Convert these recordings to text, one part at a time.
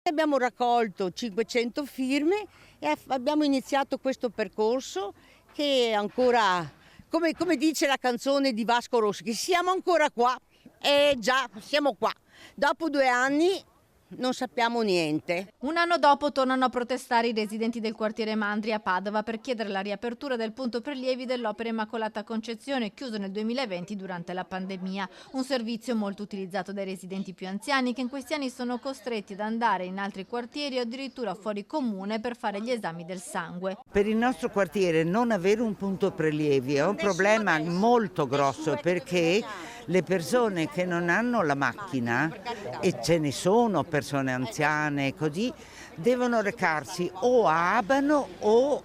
Abbiamo raccolto 500 firme e abbiamo iniziato questo percorso che è ancora, come dice la canzone di Vasco Rossi, che siamo ancora qua. Già, siamo qua. Dopo 2 anni non sappiamo niente. Un anno dopo tornano a protestare i residenti del quartiere Mandri a Padova per chiedere la riapertura del punto prelievi dell'Opera Immacolata Concezione, chiuso nel 2020 durante la pandemia. Un servizio molto utilizzato dai residenti più anziani che in questi anni sono costretti ad andare in altri quartieri o addirittura fuori comune per fare gli esami del sangue. Per il nostro quartiere non avere un punto prelievi è un problema molto grosso, perché le persone che non hanno la macchina, e ce ne sono persone anziane così, devono recarsi o a Abano o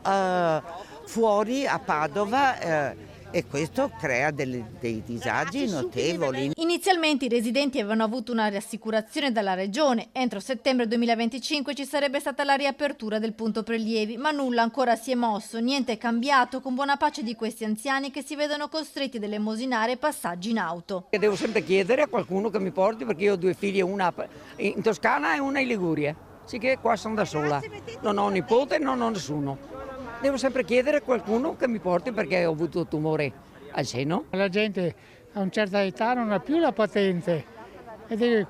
fuori a Padova, e questo crea dei disagi notevoli. Inizialmente i residenti avevano avuto una rassicurazione dalla regione. Entro settembre 2025 ci sarebbe stata la riapertura del punto prelievi, ma nulla ancora si è mosso, niente è cambiato, con buona pace di questi anziani che si vedono costretti ad elemosinare passaggi in auto. Devo sempre chiedere a qualcuno che mi porti, perché io ho 2 figlie, una in Toscana e una in Liguria. Sicché qua sono da sola, non ho nipote, non ho nessuno. Devo sempre chiedere a qualcuno che mi porti perché ho avuto tumore al seno. La gente a una certa età non ha più la patente e deve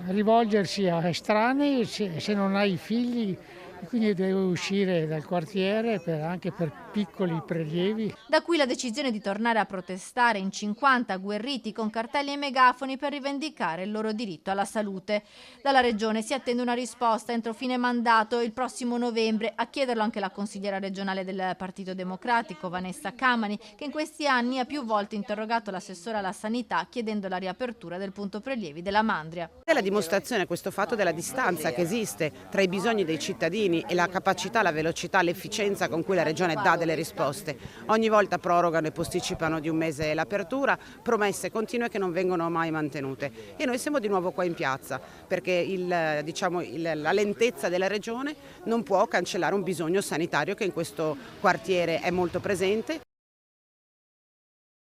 rivolgersi a estranei se non ha i figli, e quindi deve uscire dal quartiere anche per piccoli prelievi. Da qui la decisione di tornare a protestare in 50 agguerriti con cartelli e megafoni per rivendicare il loro diritto alla salute. Dalla regione si attende una risposta entro fine mandato il prossimo novembre. A chiederlo anche la consigliera regionale del Partito Democratico, Vanessa Camani, che in questi anni ha più volte interrogato l'assessore alla sanità chiedendo la riapertura del punto prelievi della Mandria. È la dimostrazione, questo fatto, della distanza che esiste tra i bisogni dei cittadini e la capacità, la velocità, l'efficienza con cui la regione dà delle risposte. Ogni volta prorogano e posticipano di 1 mese l'apertura, promesse continue che non vengono mai mantenute. E noi siamo di nuovo qua in piazza perché la lentezza della regione non può cancellare un bisogno sanitario che in questo quartiere è molto presente